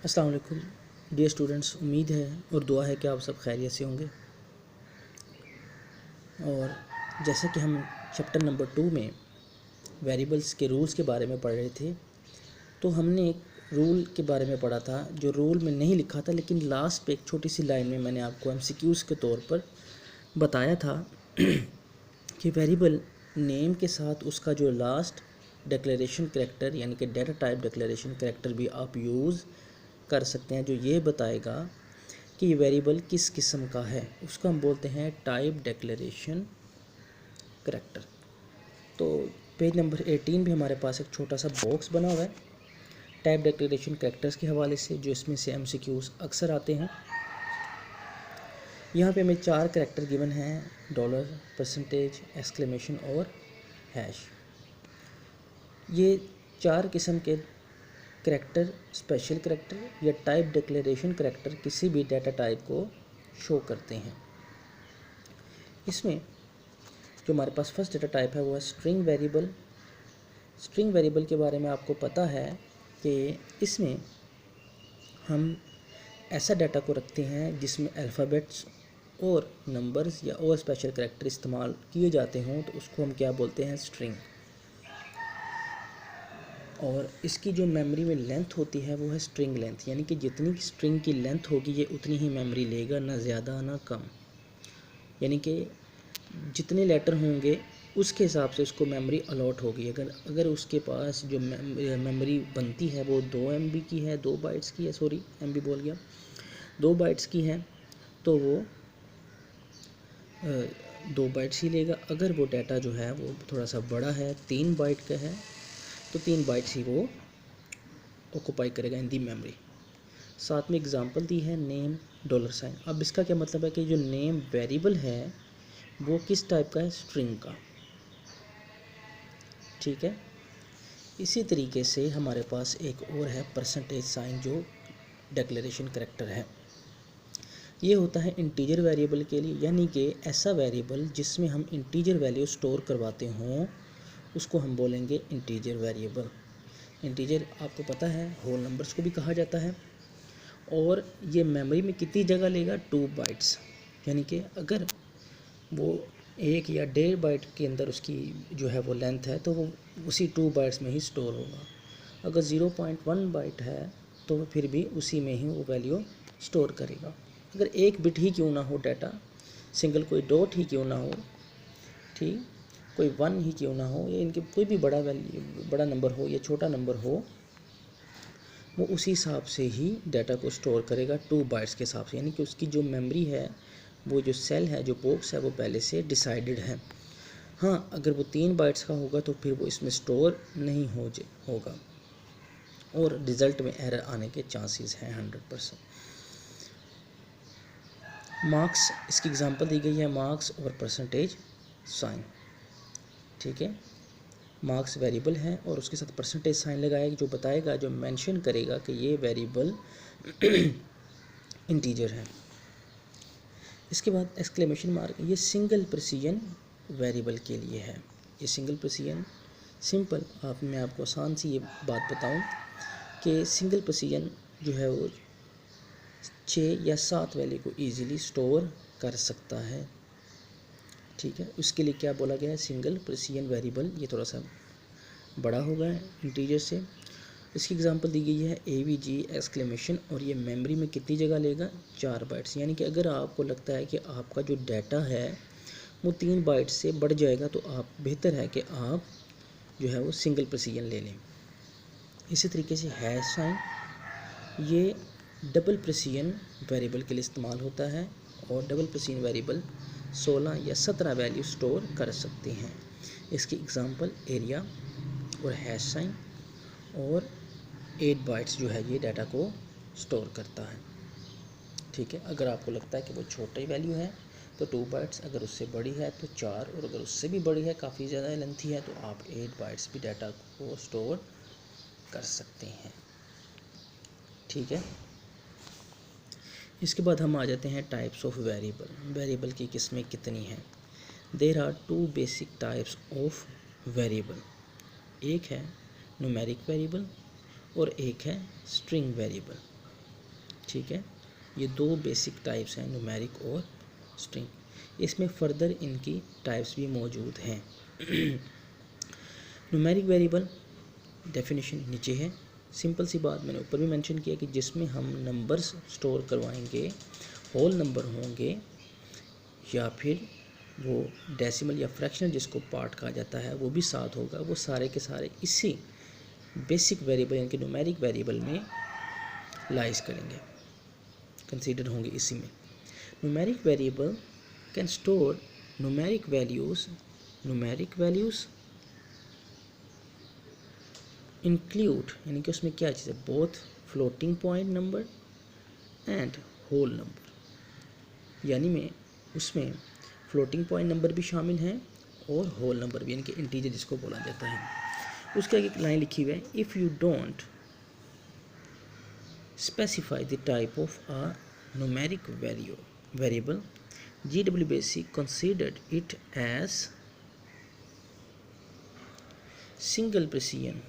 अस्सलाम वालेकुम dear students, उम्मीद है और दुआ है कि आप सब खैरियत से होंगे। और जैसे कि हम चैप्टर नंबर 2 में वेरिएबल्स के रूल्स के बारे में पढ़ रहे थे, तो हमने एक रूल के बारे में पढ़ा था जो रूल में नहीं लिखा था, लेकिन लास्ट पे एक छोटी सी लाइन में मैंने आपको एमसीक्यूज़ के तौर पर बताया था कि वेरिएबल नेम के साथ उसका जो लास्ट डिक्लेरेशन कैरेक्टर यानी कि डेटा टाइप डिक्लेरेशन कैरेक्टर भी आप यूज़ कर सकते हैं, जो ये बताएगा कि ये वेरिएबल किस किस्म का है। उसको हम बोलते हैं टाइप डिक्लेरेशन कैरेक्टर। तो पेज नंबर 18 भी हमारे पास एक छोटा सा बॉक्स बना हुआ है टाइप डिक्लेरेशन कैरेक्टर्स के हवाले से, जो इसमें से एमसीक्यूज़ अक्सर आते हैं। यहाँ पे हमें 4 कैरेक्टर गिवन हैं: डॉलर, परसेंटेज, एक्सक्लेमेशन और हैश। ये 4 किस्म के कैरेक्टर स्पेशल कैरेक्टर या टाइप डिक्लेरेशन कैरेक्टर किसी भी डाटा टाइप को शो करते हैं। इसमें जो हमारे पास फर्स्ट डाटा टाइप है वो है स्ट्रिंग वेरिएबल। स्ट्रिंग वेरिएबल के बारे में आपको पता है कि इसमें हम ऐसा डाटा को रखते हैं जिसमें अल्फ़ाबेट्स और नंबर्स या और स्पेशल कैरेक्टर इस्तेमाल किए जाते हों, तो उसको हम क्या बोलते हैं, स्ट्रिंग। और इसकी जो मेमोरी में लेंथ होती है वो है स्ट्रिंग लेंथ, यानी कि जितनी स्ट्रिंग की लेंथ होगी ये उतनी ही मेमोरी लेगा, ना ज़्यादा ना कम। यानी कि जितने लेटर होंगे उसके हिसाब से उसको मेमोरी अलॉट होगी। अगर उसके पास जो मेमोरी बनती है वो 2 MB की है, 2 बाइट्स की है, सॉरी MB बोल गया, 2 बाइट्स की है, तो वो 2 बाइट्स ही लेगा। अगर वो डाटा जो है वो थोड़ा सा बड़ा है, 3 बाइट का है, तो 3 बाइट्स ही वो ऑक्यूपाई करेगा इन दी मेमोरी। साथ में एग्जांपल दी है नेम $। अब इसका क्या मतलब है कि जो नेम वेरिएबल है वो किस टाइप का है, स्ट्रिंग का। ठीक है। इसी तरीके से हमारे पास एक और है परसेंटेज साइन, जो डिक्लेरेशन कैरेक्टर है। ये होता है इंटीजर वेरिएबल के लिए, यानी कि ऐसा वेरिएबल जिसमें हम इंटीजर वैल्यू स्टोर करवाते हों उसको हम बोलेंगे इंटीजर वेरिएबल। इंटीजर आपको पता है होल नंबर्स को भी कहा जाता है। और ये मेमोरी में कितनी जगह लेगा, 2 बाइट्स, यानी कि अगर वो 1 या 1.5 बाइट के अंदर उसकी जो है वो लेंथ है तो वो उसी 2 बाइट्स में ही स्टोर होगा। अगर 0.1 बाइट है तो फिर भी उसी में ही वो वैल्यू स्टोर करेगा। अगर 1 बिट ही क्यों ना हो डाटा, सिंगल कोई डॉट ही क्यों ना हो, ठीक, कोई 1 ही क्यों ना हो, या इनके कोई भी बड़ा नंबर हो या छोटा नंबर हो, वो उसी हिसाब से ही डाटा को स्टोर करेगा 2 बाइट्स के हिसाब से। यानी कि उसकी जो मेमोरी है, वो जो सेल है, जो बॉक्स है, वो पहले से डिसाइडेड है। हाँ, अगर वो 3 बाइट्स का होगा तो फिर वो इसमें स्टोर नहीं होगा और रिज़ल्ट में एरर आने के चांसेस हैं 100%। मार्क्स, इसकी एग्जांपल दी गई है मार्क्स और परसेंटेज साइन। ठीक है, मार्क्स वेरिएबल है और उसके साथ परसेंटेज साइन लगाएगा, जो बताएगा, जो मेंशन करेगा कि ये वेरिएबल इंटीजर है। इसके बाद एक्सक्लेमेशन मार्क, ये सिंगल प्रिसीजन वेरिएबल के लिए है। ये सिंगल प्रिसीजन सिंपल, मैं आपको आसान सी ये बात बताऊं कि सिंगल प्रिसीजन जो है वो 6 या 7 वैल्यू को इजीली स्टोर कर सकता है। ठीक है, उसके लिए क्या बोला गया है, सिंगल प्रिसीजन वेरिएबल। ये थोड़ा सा बड़ा होगा इंटीजर से। इसकी एग्जांपल दी गई है AVG एक्सक्लेमेशन, और ये मेमोरी में कितनी जगह लेगा, 4 बाइट्स। यानी कि अगर आपको लगता है कि आपका जो डाटा है वो 3 बाइट्स से बढ़ जाएगा तो आप बेहतर है कि आप जो है वो सिंगल प्रिसीजन ले लें। इसी तरीके से हैश साइन, ये डबल प्रिसीजन वेरिएबल के लिए इस्तेमाल होता है, और डबल प्रिसीजन वेरिएबल 16 या 17 वैल्यू स्टोर कर सकते हैं। इसकी एग्जांपल एरिया और हैश साइन, और 8 बाइट्स जो है ये डाटा को स्टोर करता है। ठीक है, अगर आपको लगता है कि वो छोटी वैल्यू है तो 2 बाइट्स, अगर उससे बड़ी है तो 4, और अगर उससे भी बड़ी है, काफ़ी ज़्यादा लेंथी है, तो आप 8 बाइट्स भी डाटा को स्टोर कर सकते हैं। ठीक है, इसके बाद हम आ जाते हैं टाइप्स ऑफ वेरिएबल। वेरिएबल की किस्में कितनी हैं। There are 2 basic types of variable. एक है न्यूमेरिक वेरिएबल और एक है स्ट्रिंग वेरिएबल। ठीक है, ये दो बेसिक टाइप्स हैं, न्यूमेरिक और स्ट्रिंग। इसमें फर्दर इनकी टाइप्स भी मौजूद हैं। न्यूमेरिक वेरिएबल डेफिनेशन नीचे है। सिंपल सी बात मैंने ऊपर भी मेंशन किया कि जिसमें हम नंबर्स स्टोर करवाएंगे, होल नंबर होंगे या फिर वो डेसिमल या फ्रैक्शनल जिसको पार्ट कहा जाता है वो भी साथ होगा, वो सारे के सारे इसी बेसिक वेरिएबल यानी कि न्यूमेरिक वेरिएबल में लाइज करेंगे, कंसीडर होंगे इसी में। Numeric variable can store numeric values include, यानी कि उसमें क्या चीज़ है, both floating point number and whole number, यानी में उसमें फ्लोटिंग पॉइंट नंबर भी शामिल हैं और होल नंबर भी, यानी कि इंटीजर जिसको बोला जाता है। उसके आगे एक लाइन लिखी हुई है, if you don't specify the type of a numeric variable GWBC considered it as single precision,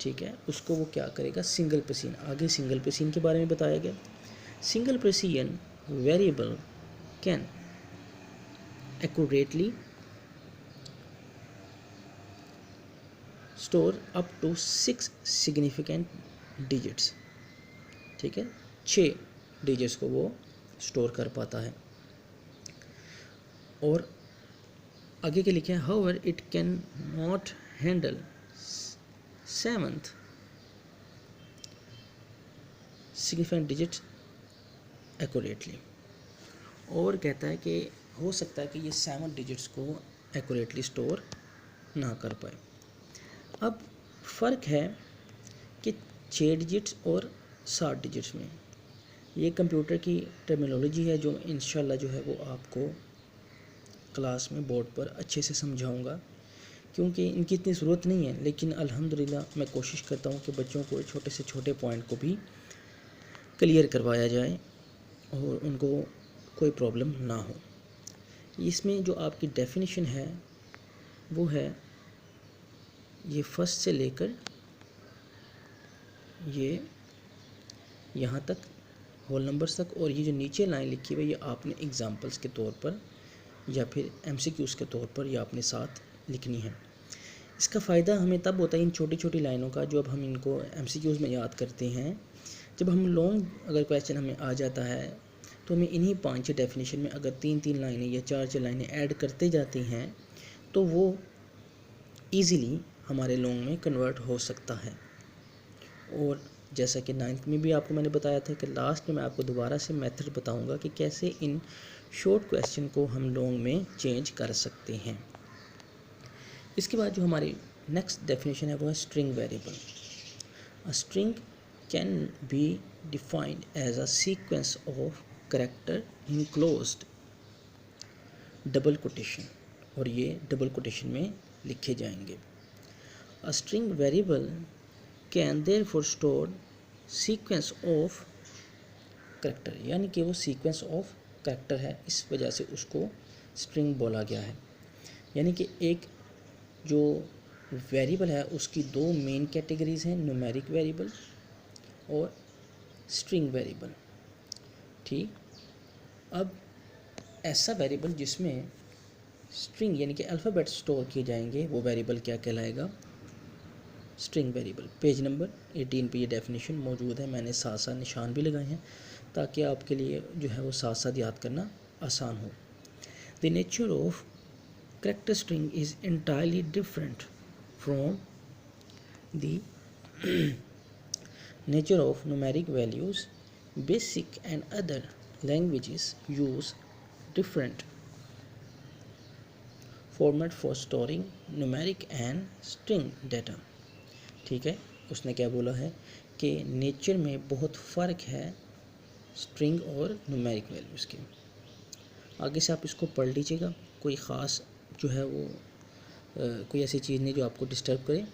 ठीक है, उसको वो क्या करेगा, सिंगल प्रेसिजन। आगे सिंगल प्रेसिजन के बारे में बताया गया। Single precision variable can accurately store up to 6 significant digits, ठीक है, 6 डिजिट्स को वो स्टोर कर पाता है। और आगे के लिखे हैं, however it can not handle 7th significant digit accurately. और कहता है कि हो सकता है कि ये 7 डिजिट्स को एक्यूरेटली स्टोर ना कर पाए। अब फ़र्क है कि 6 डिजिट्स और 7 डिजिट्स में। ये कंप्यूटर की टर्मिनोलॉजी है जो इंशाल्लाह जो है वो आपको क्लास में बोर्ड पर अच्छे से समझाऊंगा, क्योंकि इनकी इतनी ज़रूरत नहीं है, लेकिन अल्हम्दुलिल्लाह मैं कोशिश करता हूँ कि बच्चों को छोटे से छोटे पॉइंट को भी क्लियर करवाया जाए और उनको कोई प्रॉब्लम ना हो। इसमें जो आपकी डेफिनेशन है वो है ये फर्स्ट से लेकर ये यहाँ तक होल नंबर्स तक, और ये जो नीचे लाइन लिखी हुई है ये आपने एग्जांपल्स के तौर पर या फिर MCQs के तौर पर ये आपने साथ लिखनी है। इसका फ़ायदा हमें तब होता है इन छोटी छोटी लाइनों का, जो अब हम इनको MCQs में याद करते हैं। जब हम लॉन्ग अगर क्वेश्चन हमें आ जाता है तो हमें इन्हीं 5 डेफिनेशन में अगर 3-3 लाइनें या 4-4 लाइनें ऐड करते जाते हैं तो वो ईज़िली हमारे लॉन्ग में कन्वर्ट हो सकता है। और जैसा कि 9th में भी आपको मैंने बताया था कि लास्ट में मैं आपको दोबारा से मेथड बताऊंगा कि कैसे इन शॉर्ट क्वेश्चन को हम लॉन्ग में चेंज कर सकते हैं। इसके बाद जो हमारी नेक्स्ट डेफिनेशन है वो है string variable. A string can be defined as a sequence of character enclosed double quotation, और ये डबल कोटेशन में लिखे जाएंगे। A string variable can therefore store sequence of character, यानी कि वो सीक्वेंस ऑफ कैरेक्टर है, इस वजह से उसको स्ट्रिंग बोला गया है। यानी कि एक जो वेरिएबल है उसकी 2 मेन कैटेगरीज हैं, न्यूमेरिक वेरिएबल और स्ट्रिंग वेरिएबल, ठीक। अब ऐसा वेरिएबल जिसमें स्ट्रिंग यानी कि अल्फ़ाबेट स्टोर किए जाएंगे वो वेरिएबल क्या कहलाएगा, स्ट्रिंग वेरिएबल। पेज नंबर 18 पे ये डेफिनेशन मौजूद है, मैंने साथ साथ निशान भी लगाए हैं ताकि आपके लिए जो है वो साथ साथ याद करना आसान हो। The nature of character string is entirely different from the nature of numeric values. Basic and other languages use different format for storing numeric and string data, ठीक है। उसने क्या बोला है कि नेचर में बहुत फ़र्क है स्ट्रिंग और न्यूमेरिक वैल्यूज़ के। आगे से आप इसको पढ़ लीजिएगा, कोई ख़ास जो है वो कोई ऐसी चीज़ नहीं जो आपको डिस्टर्ब करे।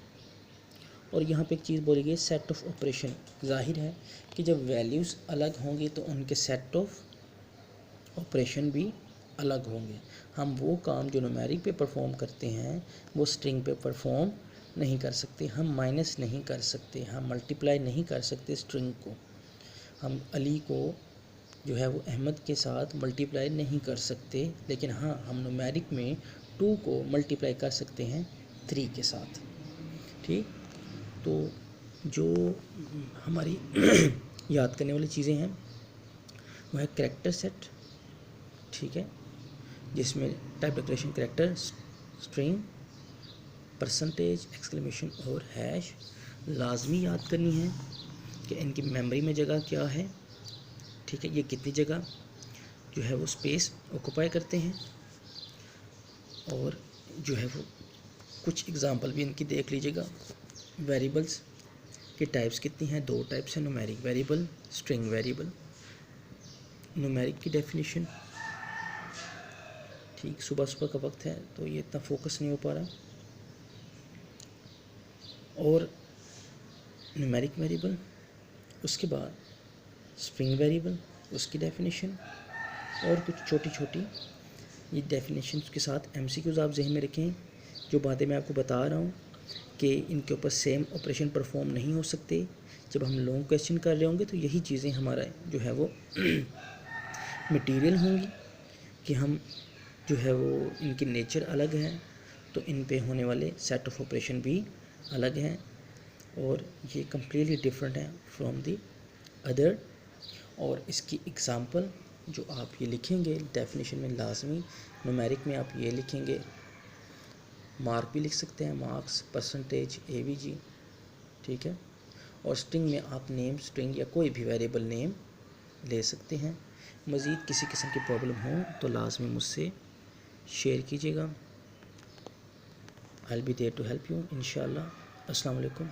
और यहाँ पे एक चीज़ बोली गई, सेट ऑफ ऑपरेशन। जाहिर है कि जब वैल्यूज़ अलग होंगी तो उनके सेट ऑफ ऑपरेशन भी अलग होंगे। हम वो काम जो न्यूमेरिक पे परफॉर्म करते हैं वो स्ट्रिंग पे परफॉर्म नहीं कर सकते। हम माइनस नहीं कर सकते, हम मल्टीप्लाई नहीं कर सकते स्ट्रिंग को, हम अली को जो है वो अहमद के साथ मल्टीप्लाई नहीं कर सकते, लेकिन हाँ हम न्यूमेरिक में 2 को मल्टीप्लाई कर सकते हैं 3 के साथ। ठीक, तो जो हमारी याद करने वाली चीज़ें हैं वो है कैरेक्टर सेट, ठीक है, जिसमें type declaration character, string, percentage, exclamation और हैश लाजमी याद करनी है कि इनकी मेमोरी में जगह क्या है, ठीक है, ये कितनी जगह जो है वो स्पेस ऑक्यूपाई करते हैं। और जो है वो कुछ एग्जांपल भी इनकी देख लीजिएगा। वेरिएबल्स की टाइप्स कितनी हैं, 2 टाइप्स हैं, numeric variable, string variable. Numeric की डेफिनेशन, ठीक, सुबह सुबह का वक्त है तो ये इतना फोकस नहीं हो पा रहा। और न्यूमेरिक वेरिएबल, उसके बाद स्ट्रिंग वेरिएबल, उसकी डेफिनेशन, और कुछ छोटी छोटी ये डेफिनेशन के साथ MCQs आप जहन में रखें। जो बातें मैं आपको बता रहा हूँ कि इनके ऊपर सेम ऑपरेशन परफॉर्म नहीं हो सकते। जब हम लॉन्ग क्वेश्चन कर रहे होंगे तो यही चीज़ें हमारा जो है वो मटेरियल होंगी कि हम जो है वो इनकी नेचर अलग है तो इन पे होने वाले सेट ऑफ ऑपरेशन भी अलग हैं और ये कम्प्लीटली डिफरेंट है फ्रॉम दी अदर। और इसकी एग्ज़ाम्पल जो आप ये लिखेंगे डेफिनेशन में लाजमी, न्यूमेरिक में आप ये लिखेंगे, मार्क भी लिख सकते हैं, मार्क्स, परसेंटेज, AVG, ठीक है। और स्ट्रिंग में आप नेम स्ट्रिंग या कोई भी वेरिएबल नेम ले सकते हैं। मज़ीद किसी किस्म की प्रॉब्लम हो तो लाजमी मुझसे शेयर कीजिएगा। I will be there to help you इंशाअल्लाह। अस्सलाम वालेकुम।